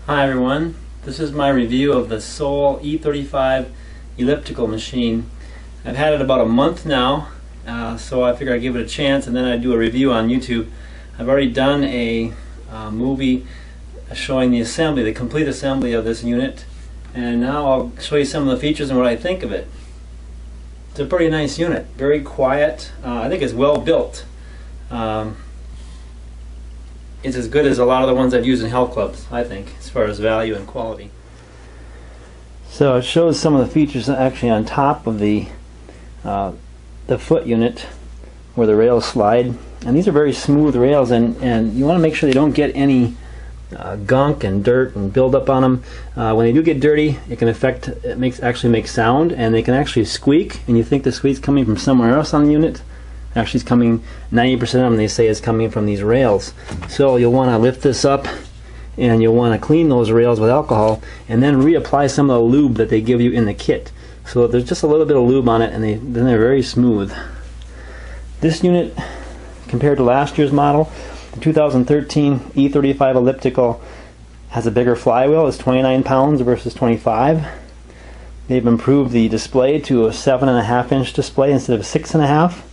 Hi everyone, this is my review of the Soul E35 elliptical machine. I've had it about a month now, so I figured I'd give it a chance and then I'd do a review on YouTube. I've already done a movie showing the assembly, the complete assembly of this unit, and now I'll show you some of the features and what I think of it. It's a pretty nice unit, very quiet. I think it's well built. It's as good as a lot of the ones I've used in health clubs, I think, as far as value and quality. So it shows some of the features actually on top of the foot unit where the rails slide. And these are very smooth rails, and you want to make sure they don't get any gunk and dirt and build up on them. When they do get dirty, it can actually make sound, and they can actually squeak, and you think the squeak's coming from somewhere else on the unit. Actually, it's coming, 90% of them they say is coming from these rails. So you'll want to lift this up and you'll want to clean those rails with alcohol and then reapply some of the lube that they give you in the kit. So there's just a little bit of lube on it, and then they're very smooth. This unit, compared to last year's model, the 2013 E35 elliptical has a bigger flywheel. It's 29 pounds versus 25. They've improved the display to a 7.5-inch display instead of 6.5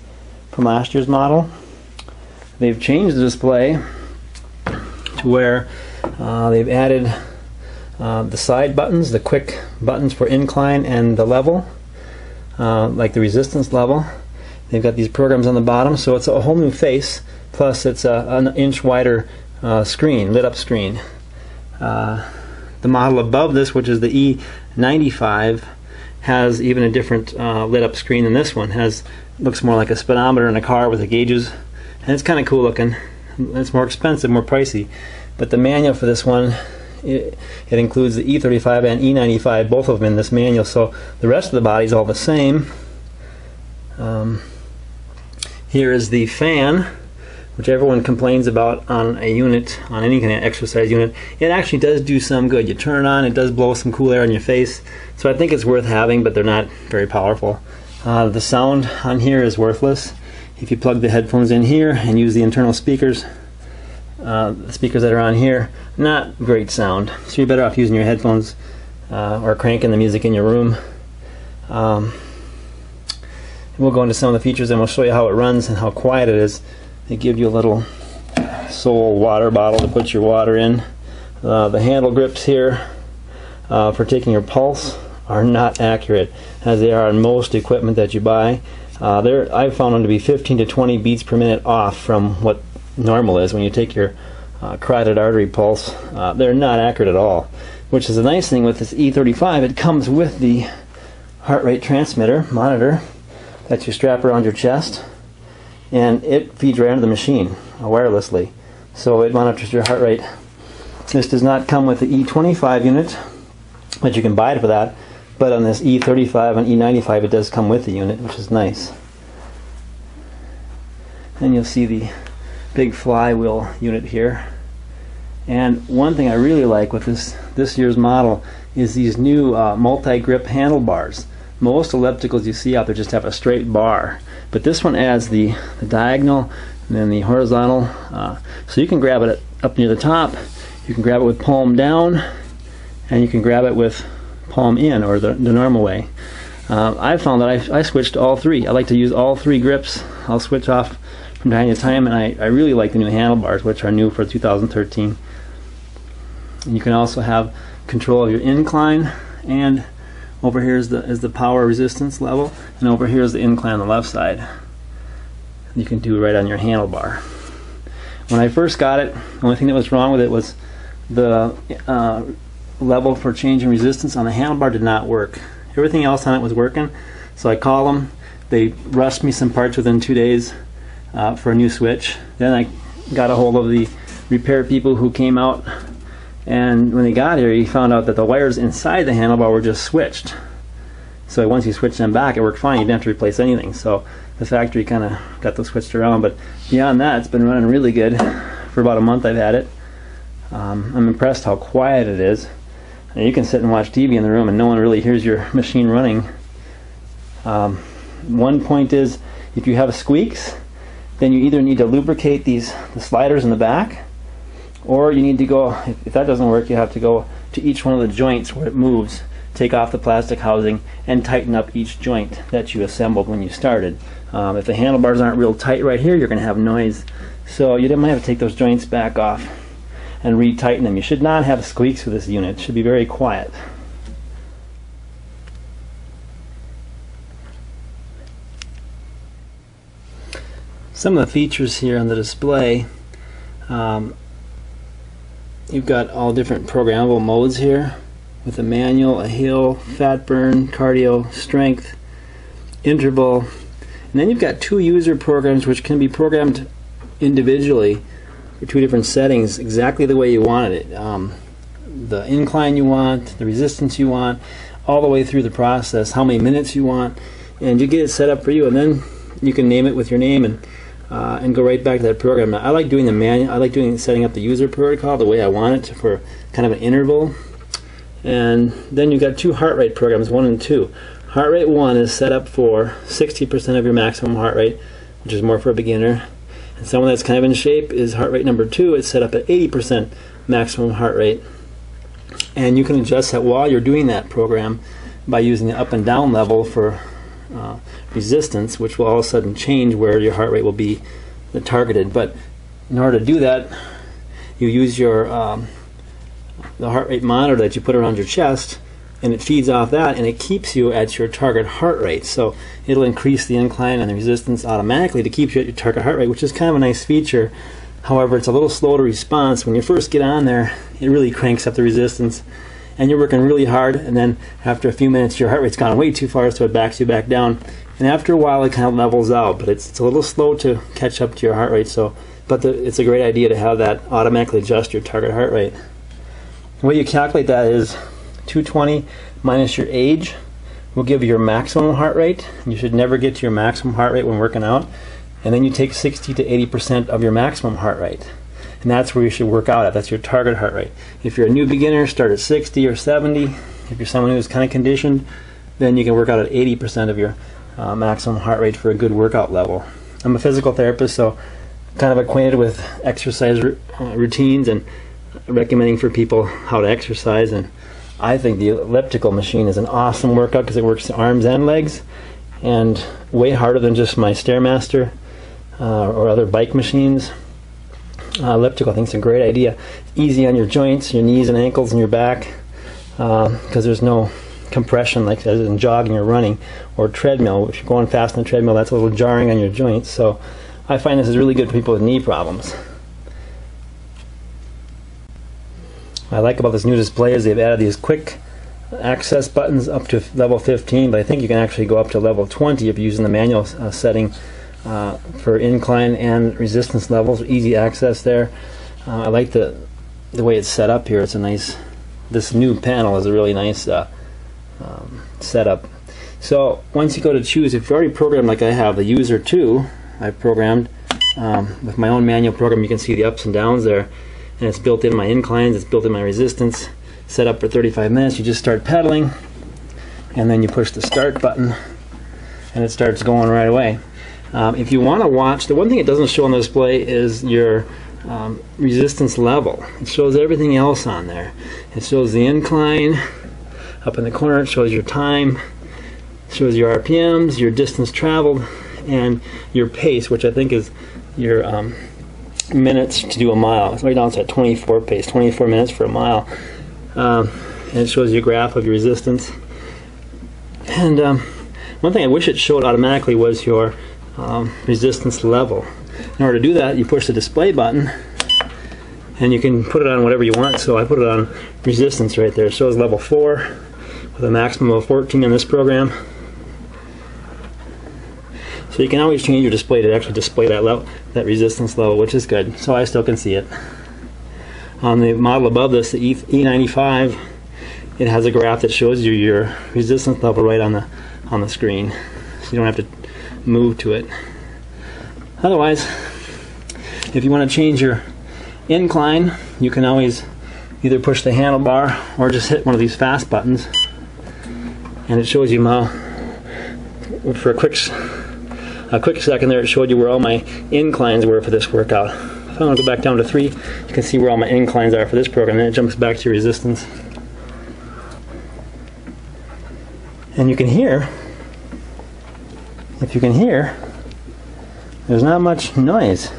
from last year's model. They've changed the display to where they've added the side buttons, the quick buttons for incline and the level, like the resistance level. They've got these programs on the bottom, so it's a whole new face, plus it's an inch wider screen, lit up screen. The model above this, which is the E95, has even a different lit up screen than this one. Looks more like a speedometer in a car with the gauges, and it's kind of cool looking. It's more expensive, more pricey, but the manual for this one, it includes the E35 and E95, both of them in this manual, so the rest of the body's all the same. Here is the fan, which everyone complains about on a unit, on any kind of exercise unit. It actually does do some good. You turn it on, it does blow some cool air in your face, so I think it's worth having, but they're not very powerful. The sound on here is worthless. If you plug the headphones in here and use the internal speakers, the speakers that are on here, not great sound. So you're better off using your headphones or cranking the music in your room. We'll go into some of the features and we'll show you how it runs and how quiet it is. They give you a little Soul water bottle to put your water in. The handle grips here for taking your pulse are not accurate, as they are on most equipment that you buy. I've found them to be 15 to 20 beats per minute off from what normal is when you take your carotid artery pulse. They're not accurate at all, which is a nice thing with this E35. It comes with the heart rate transmitter monitor that you strap around your chest, and it feeds right into the machine wirelessly, so it monitors your heart rate. This does not come with the E25 unit, but you can buy it for that. But on this E35 and E95 it does come with the unit, which is nice. And you'll see the big flywheel unit here. And one thing I really like with this year's model is these new multi-grip handlebars. Most ellipticals you see out there just have a straight bar, but this one adds the diagonal and then the horizontal, so you can grab it up near the top, you can grab it with palm down, and you can grab it with palm in, or the normal way. I found that I switched all three. I like to use all three grips. I'll switch off from time to time, and I really like the new handlebars, which are new for 2013. And you can also have control of your incline, and over here is the power resistance level, and over here is the incline on the left side. You can do right on your handlebar. When I first got it, the only thing that was wrong with it was the level for changing resistance on the handlebar did not work. Everything else on it was working, so I called them. They rushed me some parts within 2 days for a new switch. Then I got a hold of the repair people who came out, and when they got here, he found out that the wires inside the handlebar were just switched. So once you switch them back, it worked fine. You didn't have to replace anything. So the factory kind of got those switched around, but beyond that, it's been running really good. For about a month I've had it. I'm impressed how quiet it is. You can sit and watch TV in the room and no one really hears your machine running. One point is, if you have squeaks, then you either need to lubricate the sliders in the back, Or you need to go, if that doesn't work, you have to go to each one of the joints where it moves, take off the plastic housing, and tighten up each joint that you assembled when you started. If the handlebars aren't real tight right here, you're going to have noise. So you might have to take those joints back off and re-tighten them. You should not have squeaks with this unit. It should be very quiet. Some of the features here on the display, you've got all different programmable modes here with a manual, a hill, fat burn, cardio, strength, interval, and then you've got 2 user programs which can be programmed individually for 2 different settings exactly the way you wanted it. The incline you want, the resistance you want, all the way through the process, how many minutes you want, and you get it set up for you, and then you can name it with your name and go right back to that program. Now, I like doing the manual. I like setting up the user protocol the way I want it for kind of an interval. And then you've got 2 heart rate programs, 1 and 2. Heart rate 1 is set up for 60% of your maximum heart rate, which is more for a beginner. And someone that's kind of in shape is heart rate number 2. It's set up at 80% maximum heart rate. And you can adjust that while you're doing that program by using the up and down level for resistance, which will all of a sudden change where your heart rate will be targeted. But in order to do that, you use your the heart rate monitor that you put around your chest, and it feeds off that, and it keeps you at your target heart rate. So it'll increase the incline and the resistance automatically to keep you at your target heart rate, which is kind of a nice feature. However, it's a little slow to response. When you first get on there, it really cranks up the resistance, and you're working really hard, and then after a few minutes your heart rate's gone way too far, so it backs you back down, and after a while it kind of levels out. But it's a little slow to catch up to your heart rate. It's a great idea to have that automatically adjust your target heart rate. The way you calculate that is 220 minus your age will give you your maximum heart rate. You should never get to your maximum heart rate when working out. And then you take 60 to 80% of your maximum heart rate. And that's where you should work out at. That's your target heart rate. If you're a new beginner, start at 60 or 70. If you're someone who's kind of conditioned, then you can work out at 80% of your maximum heart rate for a good workout level. I'm a physical therapist, so kind of acquainted with exercise routines and recommending for people how to exercise. And I think the elliptical machine is an awesome workout because it works the arms and legs, and way harder than just my Stairmaster or other bike machines. Elliptical, I think, is a great idea. Easy on your joints, your knees and ankles and your back, because there's no compression like as in jogging or running or treadmill. If you're going fast on the treadmill, that's a little jarring on your joints. So I find this is really good for people with knee problems. What I like about this new display is they've added these quick access buttons up to level 15, but I think you can actually go up to level 20 if you're using the manual setting for incline and resistance levels. Easy access there. I like the way it's set up here. It's a nice. This new panel is a really nice setup. So once you go to choose, if you've already programmed like I have the user 2, I've programmed with my own manual program. You can see the ups and downs there. And it's built in my inclines, it's built in my resistance, set up for 35 minutes. You just start pedaling, and then you push the start button, and it starts going right away. If you want to watch, the one thing it doesn't show on the display is your resistance level. It shows everything else on there. It shows the incline. Up in the corner it shows your time, it shows your RPMs, your distance traveled, and your pace, which I think is your minutes to do a mile. Right now it's at 24 pace, 24 minutes for a mile. And it shows you a graph of your resistance. And one thing I wish it showed automatically was your resistance level. In order to do that, you push the display button, and you can put it on whatever you want. So I put it on resistance right there. It shows level 4 with a maximum of 14 in this program. So you can always change your display to actually display that level, that resistance level, which is good. So I still can see it. On the model above this, the E35, it has a graph that shows you your resistance level right on the screen, so you don't have to move to it. Otherwise, if you want to change your incline, you can always either push the handlebar or just hit one of these fast buttons, and it shows you for a quick second there. It showed you where all my inclines were for this workout. if I want to go back down to 3, you can see where all my inclines are for this program. Then it jumps back to resistance. And you can hear, if you can hear, there's not much noise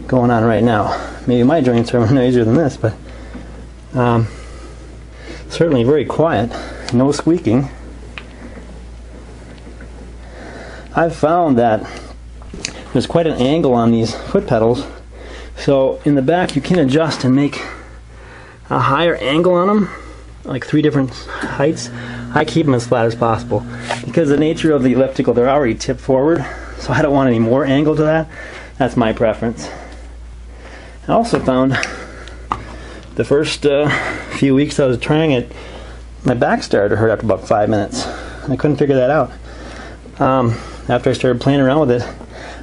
going on right now. Maybe my joints are noisier than this, but certainly very quiet. No squeaking. I've found that there's quite an angle on these foot pedals, so in the back you can adjust and make a higher angle on them, like 3 different heights. I keep them as flat as possible because the nature of the elliptical, they're already tipped forward, so I don't want any more angle to that. That's my preference. I also found the first few weeks I was trying it, my back started to hurt after about 5 minutes. I couldn't figure that out. After I started playing around with it,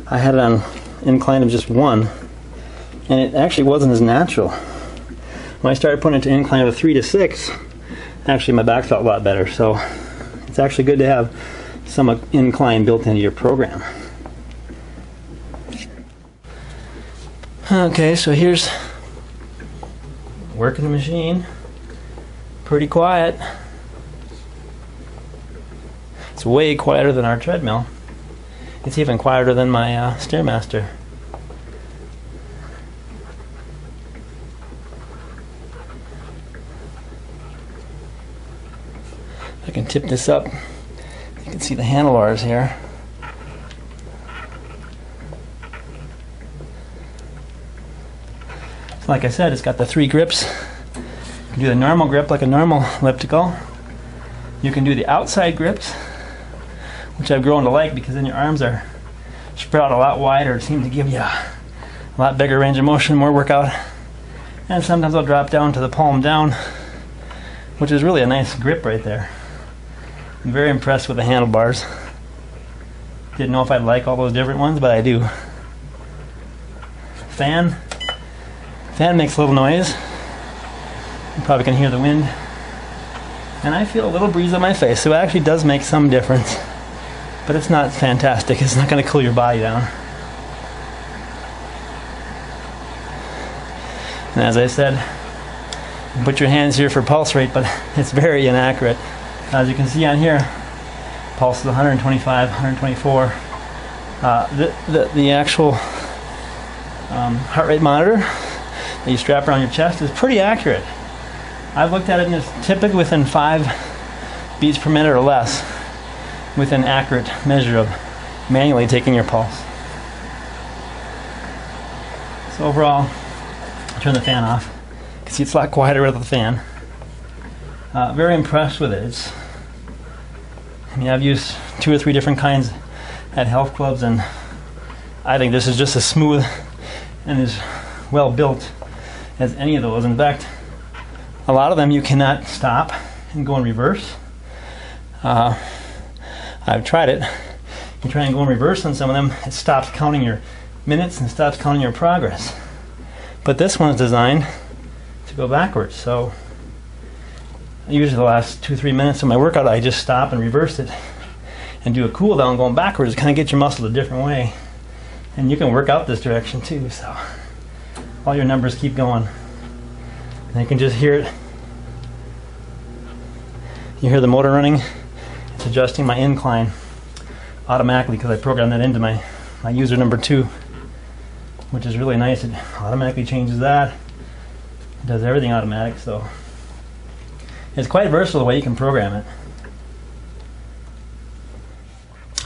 I had it on incline of just 1, and it actually wasn't as natural. When I started putting it to incline of a 3 to 6, actually my back felt a lot better. So it's actually good to have some incline built into your program. Okay, so here's working the machine. Pretty quiet. It's way quieter than our treadmill. It's even quieter than my Stairmaster. I can tip this up. You can see the handlebars here. So like I said, it's got the 3 grips. You can do the normal grip like a normal elliptical. You can do the outside grips, which I've grown to like because then your arms are spread out a lot wider. It seems to give you a lot bigger range of motion, more workout. And sometimes I'll drop down to the palm down, which is really a nice grip right there. I'm very impressed with the handlebars. Didn't know if I'd like all those different ones, but I do. Fan makes a little noise. You probably can hear the wind. And I feel a little breeze on my face, so it actually does make some difference. But it's not fantastic. It's not going to cool your body down. And as I said, put your hands here for pulse rate, but it's very inaccurate. As you can see on here, pulse is 125, 124. The actual heart rate monitor that you strap around your chest is pretty accurate. I've looked at it and it's typically within 5 beats per minute or less, with an accurate measure of manually taking your pulse. So overall, I'll turn the fan off. You can see it's a lot quieter with the fan. Very impressed with it. I've used 2 or 3 different kinds at health clubs, and I think this is just as smooth and as well built as any of those. In fact, a lot of them you cannot stop and go in reverse. I've tried it. You try and go in reverse on some of them, it stops counting your minutes and stops counting your progress. But this one's designed to go backwards, so usually the last 2-3 minutes of my workout I just stop and reverse it and do a cool down going backwards to kind of get your muscle a different way. And you can work out this direction too, so all your numbers keep going. And you can just hear it. You hear the motor running. It's adjusting my incline automatically because I programmed that into my user number 2, which is really nice. It automatically changes that. It does everything automatic, so it's quite versatile the way you can program it.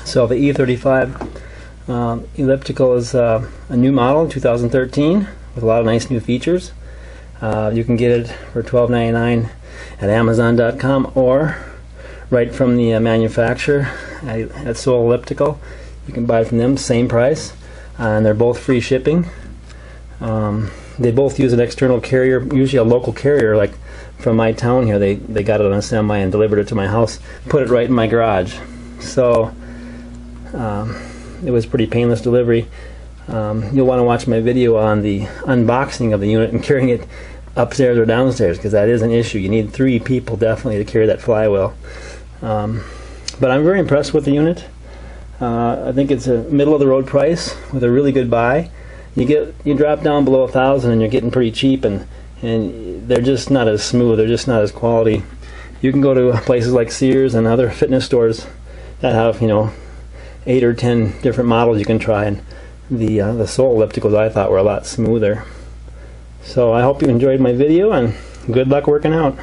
So the E35 elliptical is a new model, 2013, with a lot of nice new features. You can get it for $12.99 at Amazon.com or right from the manufacturer at Seoul Elliptical. You can buy it from them, same price, and they're both free shipping. They both use an external carrier, usually a local carrier, like from my town here. They got it on a semi and delivered it to my house, put it right in my garage. So it was pretty painless delivery. You'll want to watch my video on the unboxing of the unit and carrying it upstairs or downstairs, because that is an issue. You need 3 people definitely to carry that flywheel. But I'm very impressed with the unit. I think it's a middle of the road price with a really good buy. you drop down below 1,000 and you're getting pretty cheap, and they're just not as smooth, they're just not as quality. You can go to places like Sears and other fitness stores that have, you know, 8 or 10 different models you can try, and the sole ellipticals I thought were a lot smoother. So I hope you enjoyed my video, and good luck working out.